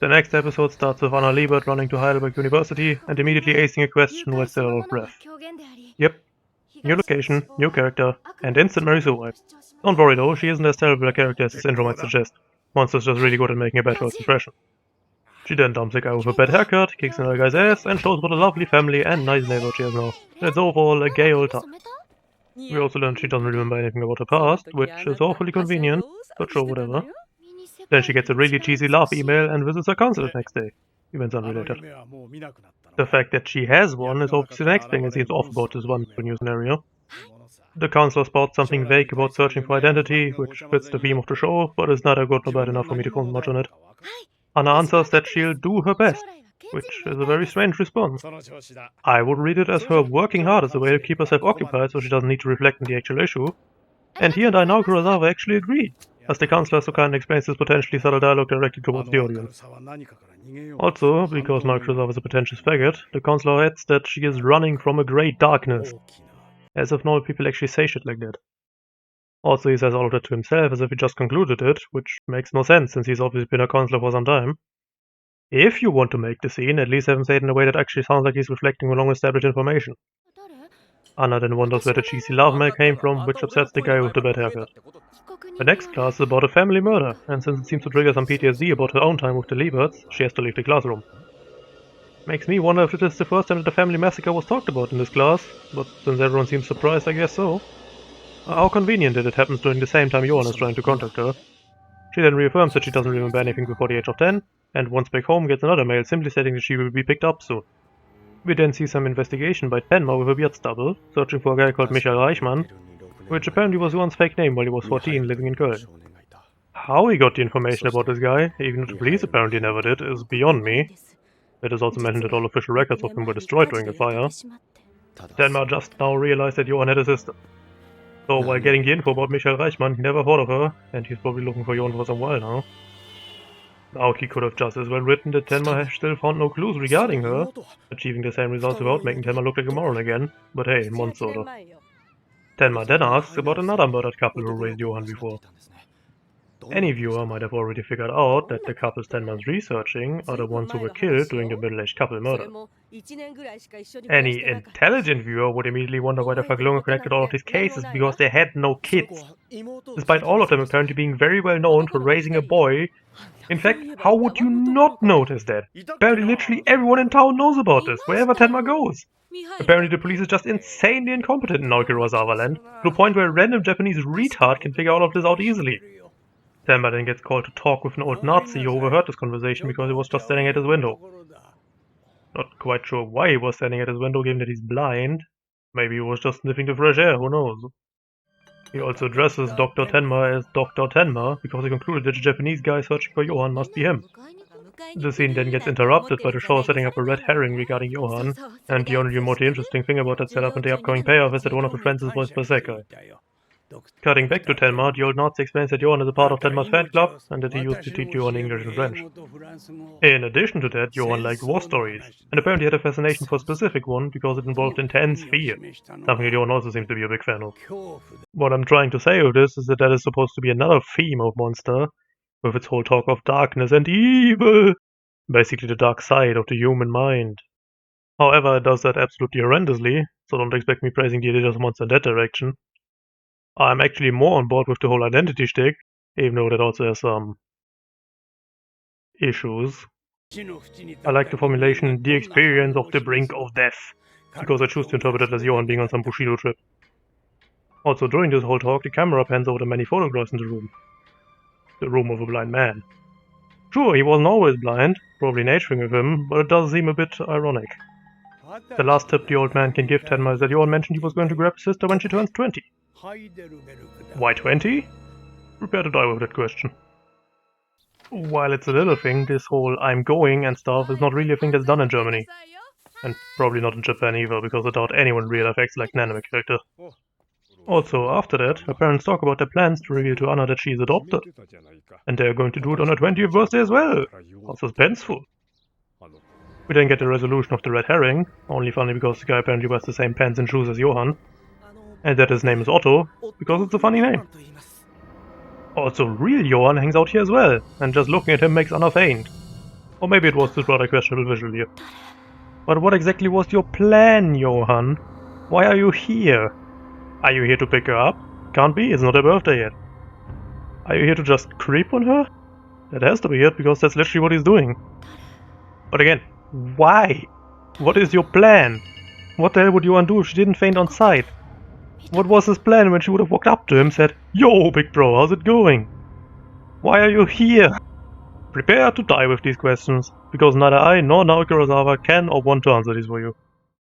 The next episode starts with Anna Liebert running to Heidelberg University and immediately acing a question while still out of breath. Yep, new location, new character, and instant Marisu vibe. Don't worry though, she isn't as terrible a character as this intro might suggest. Mons is just really good at making a bad first impression. She then dumps a guy with a bad haircut, kicks another guy's ass, and shows what a lovely family and nice neighbor she has now. It's overall a gay old time. We also learned she doesn't remember anything about her past, which is awfully convenient, but sure, whatever. Then she gets a really cheesy laugh email and visits her counselor the next day. Events unrelated. The fact that she has one is obviously the next thing that seems off about this wonderful new scenario. The counselor spots something vague about searching for identity, which fits the theme of the show, but is neither good nor bad enough for me to comment much on it. Anna answers that she'll do her best, which is a very strange response. I would read it as her working hard as a way to keep herself occupied so she doesn't need to reflect on the actual issue. And he and I now, Urasawa, actually agree, as the counselor so kindly explains this potentially subtle dialogue directed towards the audience. Also, because now Urasawa is a pretentious faggot, the counselor adds that she is running from a great darkness. As if normal people actually say shit like that. Also, he says all of that to himself as if he just concluded it, which makes no sense since he's obviously been a counselor for some time. If you want to make the scene, at least have him say it in a way that actually sounds like he's reflecting on long-established information. Anna then wonders where the cheesy laugh mail came from, which upsets the guy with the bad haircut. The next class is about a family murder, and since it seems to trigger some PTSD about her own time with the Lieberts, she has to leave the classroom. Makes me wonder if it is the first time that the family massacre was talked about in this class, but since everyone seems surprised, I guess so. How convenient that it happens during the same time Johan is trying to contact her. She then reaffirms that she doesn't remember anything before the age of 10, and once back home gets another mail simply stating that she will be picked up soon. We then see some investigation by Tenma with a beard stubble, searching for a guy called Michael Reichmann, which apparently was Johan's fake name while he was 14 living in Köln. How he got the information about this guy, even if the police apparently never did, is beyond me. It is also mentioned that all official records of him were destroyed during the fire. Tenma just now realized that Johan had a sister. So while getting the info about Michael Reichmann, he never thought of her, and he's probably looking for Johan for some while now. Naoki could have just as well written that Tenma has still found no clues regarding her, achieving the same results without making Tenma look like a moron again, but hey, Mons sorta. Tenma then asks about another murdered couple who raised Johan before. Any viewer might have already figured out that the couples Tenma's researching are the ones who were killed during the middle-aged couple murder. Any intelligent viewer would immediately wonder why the fuck Lunge connected all of these cases because they had no kids, despite all of them apparently being very well known for raising a boy. In fact, how would you not notice that? Apparently literally everyone in town knows about this, wherever Tenma goes. Apparently the police is just insanely incompetent in Naoki Urasawa land, to the point where a random Japanese retard can figure all of this out easily. Tenma then gets called to talk with an old Nazi who overheard this conversation because he was just standing at his window. Not quite sure why he was standing at his window given that he's blind. Maybe he was just sniffing the fresh air, who knows. He also addresses Dr. Tenma as Dr. Tenma because he concluded that the Japanese guy searching for Johan must be him. The scene then gets interrupted by the show setting up a red herring regarding Johan, and the only remotely interesting thing about that setup and the upcoming payoff is that one of the friends is voiced by that guy. Cutting back to Tenma, the old Nazi explains that Johan is a part of Tenma's fan club and that he used to teach Johan English and French. In addition to that, Johan liked war stories, and apparently had a fascination for a specific one because it involved intense fear, something that Johan also seems to be a big fan of. What I'm trying to say with this is that is supposed to be another theme of Monster, with its whole talk of darkness and evil, basically the dark side of the human mind. However, it does that absolutely horrendously, so don't expect me praising the editors of Monster in that direction. I'm actually more on board with the whole identity shtick, even though that also has some issues. I like the formulation, the experience of the brink of death, because I choose to interpret it as Johan being on some Bushido trip. Also, during this whole talk, the camera pans over the many photographs in the room. The room of a blind man. Sure, he wasn't always blind, probably naturing with him, but it does seem a bit ironic. The last tip the old man can give Tenma is that Johan mentioned he was going to grab his sister when she turns 20. Why 20? Prepare to die with that question. While it's a little thing, this whole I'm going and stuff is not really a thing that's done in Germany. And probably not in Japan either, because I doubt anyone in real life acts like an anime character. Also, after that, her parents talk about their plans to reveal to Anna that she is adopted. And they are going to do it on her 20th birthday as well! How suspenseful. We then get the resolution of the red herring, only funny because the guy apparently wears the same pants and shoes as Johan. And that his name is Otto, because it's a funny name. Also, real Johan hangs out here as well, and just looking at him makes Anna faint. Or maybe it was just rather questionable visually. But what exactly was your plan, Johan? Why are you here? Are you here to pick her up? Can't be, it's not her birthday yet. Are you here to just creep on her? That has to be it, because that's literally what he's doing. But again, why? What is your plan? What the hell would Johan do if she didn't faint on sight? What was his plan when she would have walked up to him and said, "Yo, big bro, how's it going? Why are you here?" Prepare to die with these questions, because neither I nor Naoki Urasawa can or want to answer these for you.